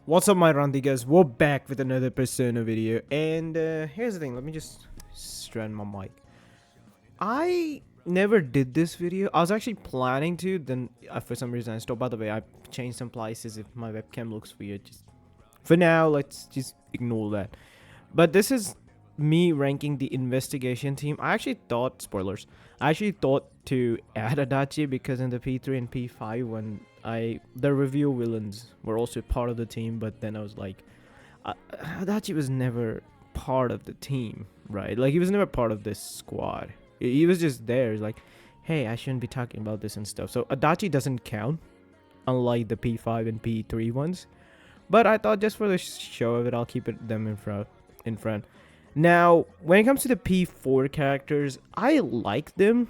What's up, my Randigas? We're back with another Persona video, and here's the thing. Let me just strand my mic. I never did this video. I was actually planning to. Then for some reason I stopped. By the way, I changed some places. If my webcam looks weird, just for now, let's just ignore that. But this is me ranking the investigation team. I actually thought, spoilers, I actually thought to add Adachi because in the P3 and P5 when the review villains were also part of the team, but then I was like, Adachi was never part of the team, right? Like he was never part of this squad. He was just there. It's like, hey, I shouldn't be talking about this and stuff. So Adachi doesn't count, unlike the P5 and P3 ones. But I thought just for the show of it, I'll keep them in front. Now, when it comes to the P4 characters, I like them,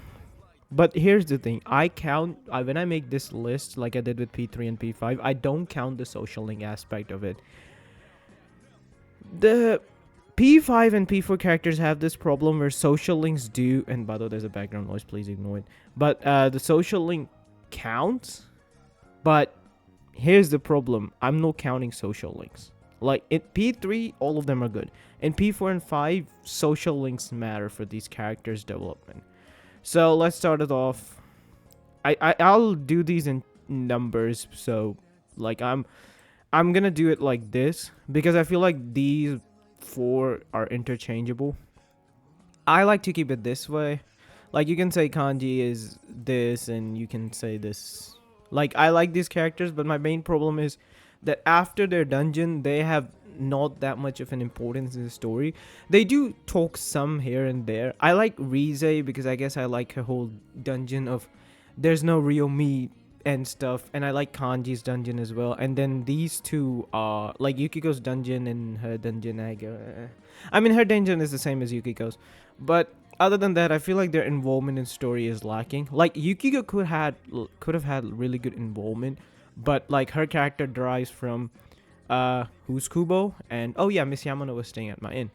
but here's the thing: I count when I make this list, like I did with P3 and P5. I don't count the social link aspect of it. The P5 and P4 characters have this problem where social links do, and by the way, there's a background noise, please ignore it. But the social link counts, but here's the problem: I'm not counting social links. Like in P3, all of them are good. In P4 and 5, social links matter for these characters' development. So let's start it off. I'll do these in numbers. So like I'm gonna do it like this because I feel like these four are interchangeable. I like to keep it this way. Like you can say Kanji is this and you can say this. Like I like these characters, but my main problem is that after their dungeon, they have not that much of an importance in the story. They do talk some here and there. I like Rize because I guess I like her whole dungeon of there's no real me and stuff, and I like Kanji's dungeon as well. And then these two are like Yukiko's dungeon and her dungeon. I mean, her dungeon is the same as Yukiko's, but other than that, I feel like their involvement in story is lacking. Like Yukiko could have had really good involvement, but like her character derives from who's Kubo, and oh yeah, Miss Yamano was staying at my inn.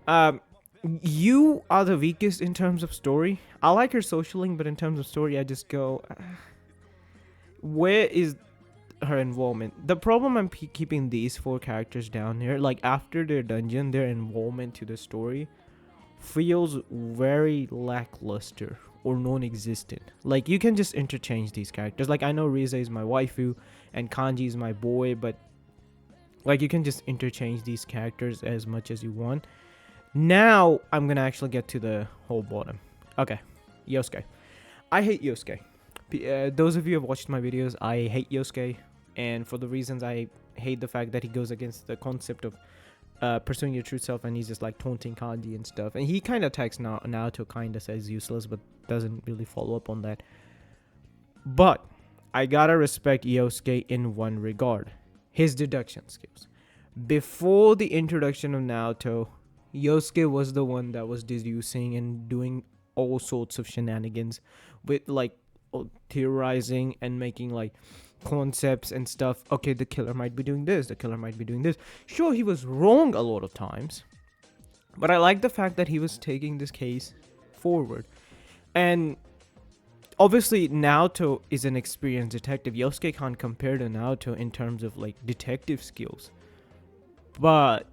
Um, you are the weakest in terms of story. I like her socialing, but in terms of story, I just go, where is her involvement? The problem I'm keeping these four characters down here, like after their dungeon, their involvement to the story feels very lackluster or non-existent. Like you can just interchange these characters. Like I know Rize is my waifu and Kanji is my boy, but like you can just interchange these characters as much as you want. Now I'm gonna actually get to the whole bottom. Okay, Yosuke. I hate Yosuke. Those of you who have watched my videos, I hate Yosuke, and for the reasons I hate the fact that he goes against the concept of pursuing your true self, and he's just like taunting Kanji and stuff. And he kind of attacks Naoto, kind of says useless, but doesn't really follow up on that. But I gotta respect Yosuke in one regard: his deduction skills. Before the introduction of Naoto, Yosuke was the one that was deducing and doing all sorts of shenanigans with like theorizing and making like concepts and stuff. Okay, the killer might be doing this, the killer might be doing this. Sure, he was wrong a lot of times, but I like the fact that he was taking this case forward. And obviously Naoto is an experienced detective. Yosuke can't compare to Naoto in terms of like detective skills, but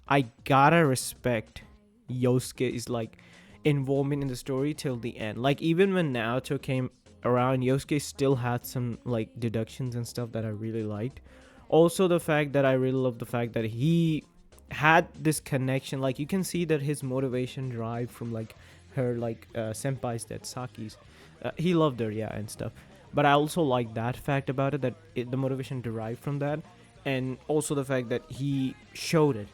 I gotta respect Yosuke's like involvement in the story till the end. Like even when Naoto came around, Yosuke still had some like deductions and stuff that I really liked. Also the fact that I really love the fact that he had this connection. Like you can see that his motivation derived from like her like senpai's, that Saki's. He loved her, yeah, and stuff. But I also like that fact about it, that the motivation derived from that, and also the fact that he showed it,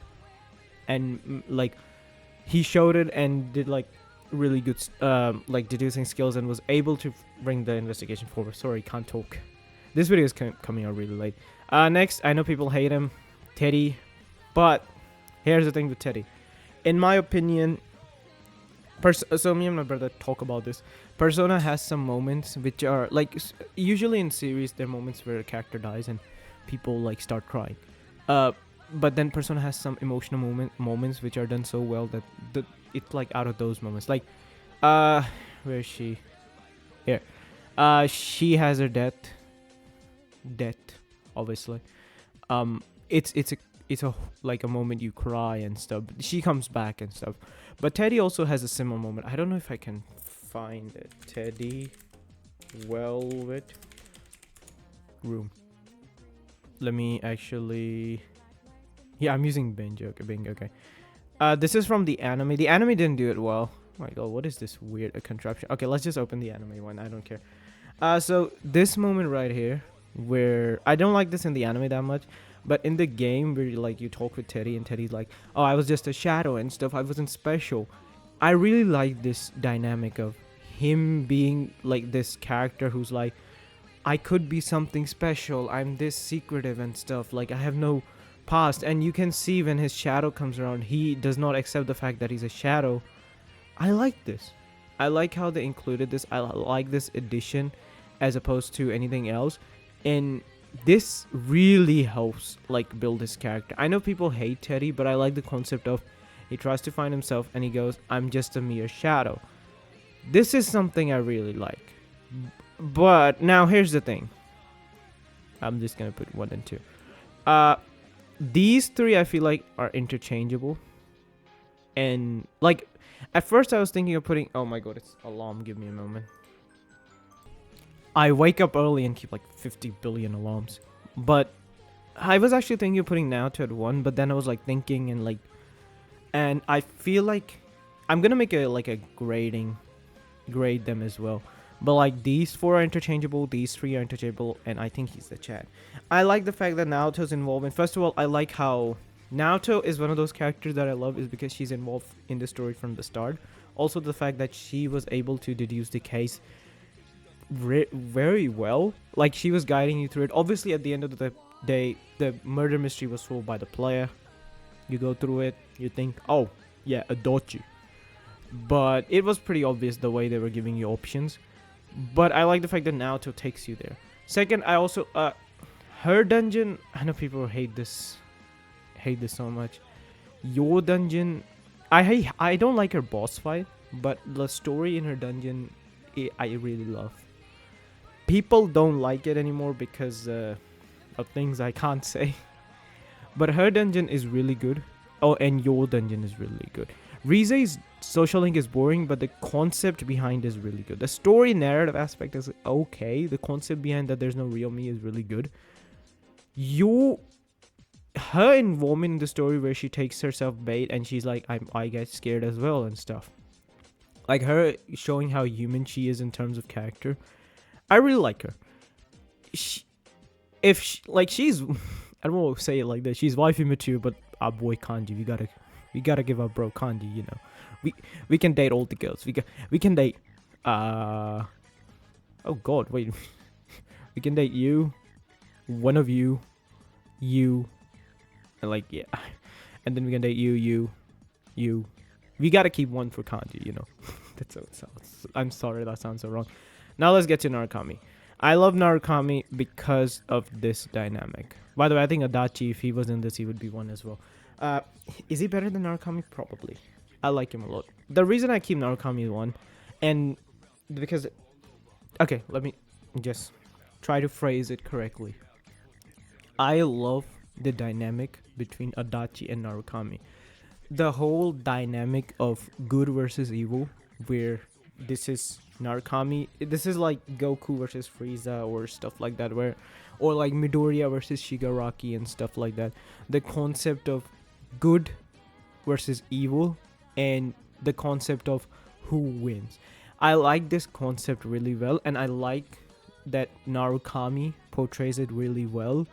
and like he showed it and did like really good like deducing skills and was able to bring the investigation forward. Sorry, can't talk. This video is coming out really late. Next, I know people hate him, Teddy, but here's the thing with Teddy. In my opinion, so me and my brother talk about this. Persona has some moments which are like usually in series there are moments where a character dies and people like start crying. But then Persona has some emotional moments which are done so well that it's like out of those moments. Like, where is she? Here. She has her death, obviously. It's a like a moment you cry and stuff. She comes back and stuff, but Teddy also has a similar moment. I don't know if I can find it. Teddy Velvet Room. Let me actually. Yeah, I'm using Bing. Okay, Bing. Okay. This is from the anime. The anime didn't do it well. Oh my god, what is this weird contraption? Okay, let's just open the anime one. I don't care. So this moment right here, where I don't like this in the anime that much, but in the game where like you talk with Teddy and Teddy's like, "Oh, I was just a shadow and stuff. I wasn't special." I really like this dynamic of him being like this character who's like, "I could be something special. I'm this secretive and stuff. Like I have no past." And you can see when his shadow comes around, he does not accept the fact that he's a shadow. I like this. I like how they included this. I like this addition as opposed to anything else. And this really helps like build his character. I know people hate Teddy, but I like the concept of he tries to find himself and he goes, "I'm just a mere shadow." This is something I really like. But now here's the thing. I'm just gonna put 1 and 2. These three I feel like are interchangeable. And like at first I was thinking of putting, oh my god, it's alarm, give me a moment. I wake up early and keep like 50 billion alarms. But I was actually thinking of putting Naruto at 1, but then I was like thinking and I feel like I'm gonna make a grade them as well. But like these 4 are interchangeable, these 3 are interchangeable, and I think he's the Chad. I like the fact that Naoto's involvement. First of all, I like how Naoto is one of those characters that I love is because she's involved in the story from the start. Also the fact that she was able to deduce the case very well. Like she was guiding you through it. Obviously at the end of the day, the murder mystery was solved by the player. You go through it, you think, oh yeah, Adachi. But it was pretty obvious the way they were giving you options. But I like the fact that Naoto takes you there. Second, I also her dungeon, I know people hate this so much. Your dungeon, I don't like her boss fight, but the story in her dungeon I really love. People don't like it anymore because of things I can't say. But her dungeon is really good. Oh, and your dungeon is really good. Rize's social link is boring, but the concept behind is really good. The story narrative aspect is okay. The concept behind that there's no real me is really good. Her involvement in the story where she takes herself bait and she's like, I get scared as well and stuff. Like her showing how human she is in terms of character. I really like her. She's I don't want to say it like that. She's wifey mature, but our boy Kanji, we gotta give our bro Kanji, you know. We can date all the girls. We can date oh god, wait. We can date you, one of you, and like yeah. And then we can date you. We gotta keep one for Kanji, you know. That's how it sounds. I'm sorry that sounds so wrong. Now let's get to Narukami. I love Narukami because of this dynamic. By the way, I think Adachi, if he was in this, he would be 1 as well. Is he better than Narukami? Probably. I like him a lot. The reason I keep Narukami 1, and because... Okay, let me just try to phrase it correctly. I love the dynamic between Adachi and Narukami. The whole dynamic of good versus evil, where this is Narukami, this is like Goku versus Frieza or stuff like that, or like Midoriya versus Shigaraki and stuff like that. The concept of good versus evil and the concept of who wins. I like this concept really well, and I like that Narukami portrays it really well,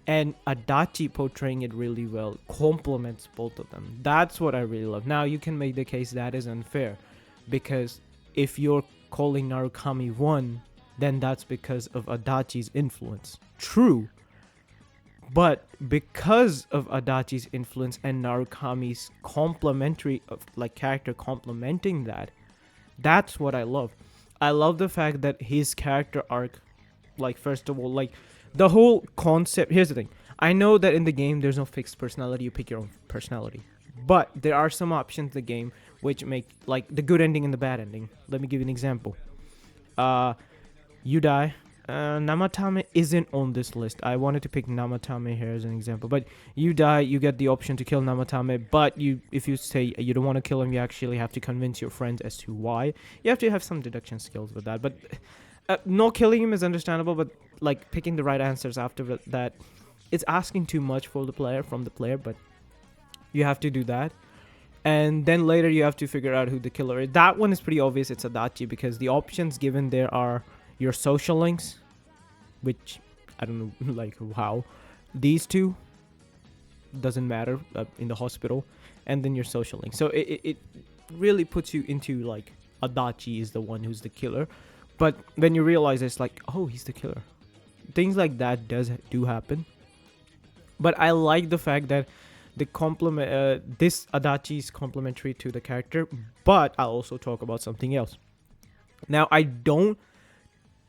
and Adachi portraying it really well complements both of them. That's what I really love. Now you can make the case that is unfair, because if you're calling Narukami 1, then that's because of Adachi's influence. True. But because of Adachi's influence and Narukami's complementary of like character complementing that, that's what I love. I love the fact that his character arc, like first of all, like the whole concept. Here's the thing. I know that in the game there's no fixed personality. You pick your own personality. But there are some options in the game which make like the good ending and the bad ending. Let me give you an example. You die, Namatame isn't on this list. I wanted to pick Namatame here as an example, but you die, you get the option to kill Namatame, but if you say you don't want to kill him, you actually have to convince your friends as to why. You have to have some deduction skills with that, but not killing him is understandable, but like picking the right answers after that, it's asking too much from the player, but you have to do that. And then later you have to figure out who the killer is. That one is pretty obvious, it's Adachi, because the options given there are your social links, which I don't know like how. These two doesn't matter in the hospital, and then your social link. So it really puts you into like Adachi is the one who's the killer. But when you realize it's like, oh, he's the killer. Things like that do happen. But I like the fact that the this Adachi is complementary to the character, but I'll also talk about something else. Now, I don't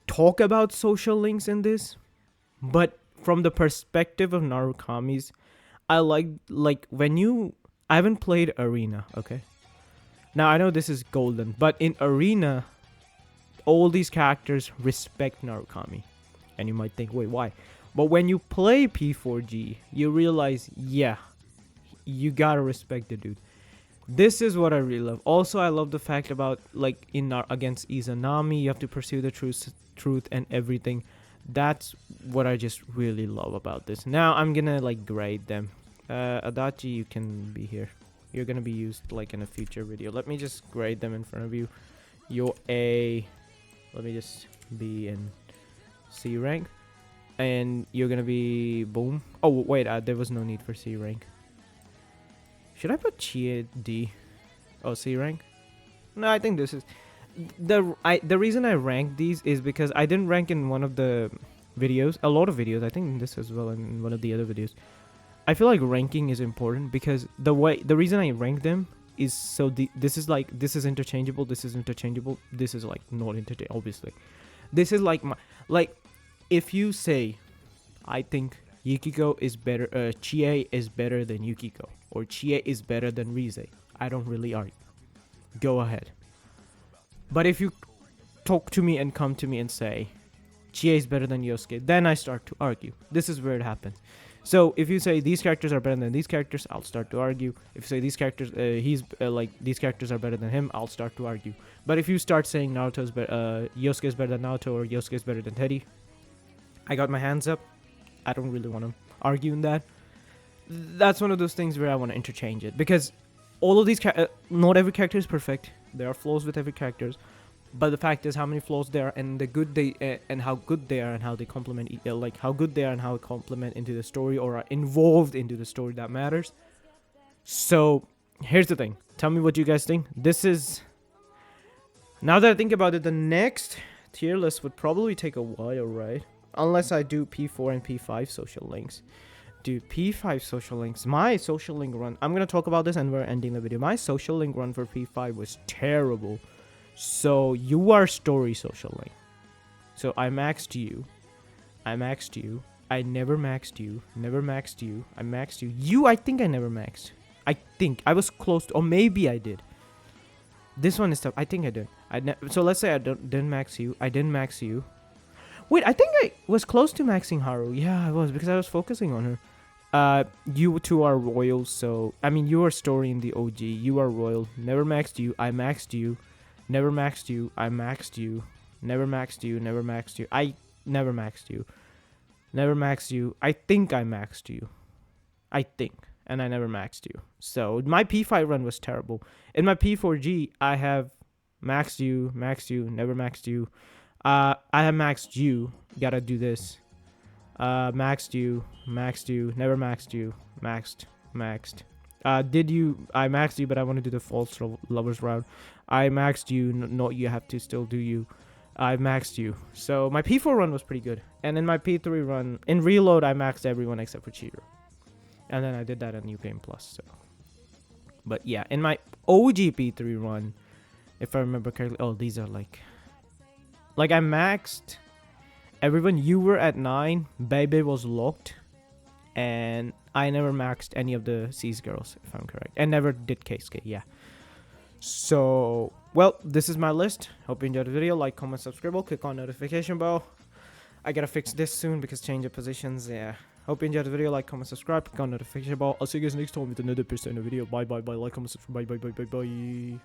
talk about social links in this, but from the perspective of Narukami's, I like when I haven't played Arena, okay? Now, I know this is golden, but in Arena, all these characters respect Narukami. And you might think, wait, why? But when you play P4G, you realize, yeah, you gotta respect the dude. This is what I really love. Also, I love the fact about like against Izanami, you have to pursue the truth and everything. That's what I just really love about this. Now I'm gonna like grade them. Adachi, you can be here. You're gonna be used like in a future video. Let me just grade them in front of you. You're A. Let me just be in C rank, and you're gonna be boom. Oh wait, there was no need for C rank. Should I put Chie D? Oh, C rank? No, I think this is the reason I ranked these is because I didn't rank in one of the videos, a lot of videos. I think in this as well, in one of the other videos. I feel like ranking is important because the reason I rank them is so this is interchangeable. This is interchangeable. This is like not interchangeable. Obviously, this is like if you say, I think Yukiko is better, Chie is better than Yukiko, or Chie is better than Rize, I don't really argue. Go ahead. But if you talk to me and come to me and say, Chie is better than Yosuke, then I start to argue. This is where it happens. So if you say these characters are better than these characters, I'll start to argue. If you say these characters, these characters are better than him, I'll start to argue. But if you start saying Yosuke is better than Naruto, or Yosuke is better than Teddy, I got my hands up. I don't really want to argue in that. That's one of those things where I want to interchange it, because all of these not every character is perfect. There are flaws with every character, but the fact is how many flaws there are, and and how good they are, and how they complement how good they are and how it complement into the story or are involved into the story that matters. So here's the thing. Tell me what you guys think. This is, now that I think about it, the next tier list would probably take a while, right? Unless I do P4 and P5 social links. Dude, P5 social links. My social link run, I'm going to talk about this and we're ending the video. My social link run for P5 was terrible. So you are story social link. So I maxed you. I maxed you. I never maxed you. Never maxed you. I maxed you. You, I think I never maxed. I think. I was close to, or maybe I did. This one is tough. I think I did. So let's say I didn't max you. I didn't max you. Wait, I think I was close to maxing Haru. Yeah, I was, because I was focusing on her. You two are royal, so I mean you are story in the OG. You are royal. Never maxed you. I maxed you. Never maxed you. I maxed you. Never maxed you. Never maxed you. I never maxed you. Never maxed you. I think I maxed you. I think. And I never maxed you. So my P5 run was terrible. In my P4G, I have maxed you, never maxed you. I have maxed you. Gotta do this. Maxed you, never maxed you. Maxed. I maxed you, but I want to do the false lovers round. I maxed you, no, you have to still do you. I maxed you. So my P4 run was pretty good. And in my P3 run, in reload, I maxed everyone except for Cheater. And then I did that on New Game Plus. So, but yeah, in my OG P3 run, if I remember correctly, oh, these are like I maxed everyone. You were at 9, Baby was locked, and I never maxed any of the C's girls, if I'm correct, and never did Keisuke. Yeah. So, well, this is my list. Hope you enjoyed the video. Like, comment, subscribe, click on notification bell. I gotta fix this soon because change of positions. Yeah. Hope you enjoyed the video. Like, comment, subscribe, click on notification bell. I'll see you guys next time with another Persona video. Bye bye bye. Like, comment, subscribe. Bye bye bye bye bye.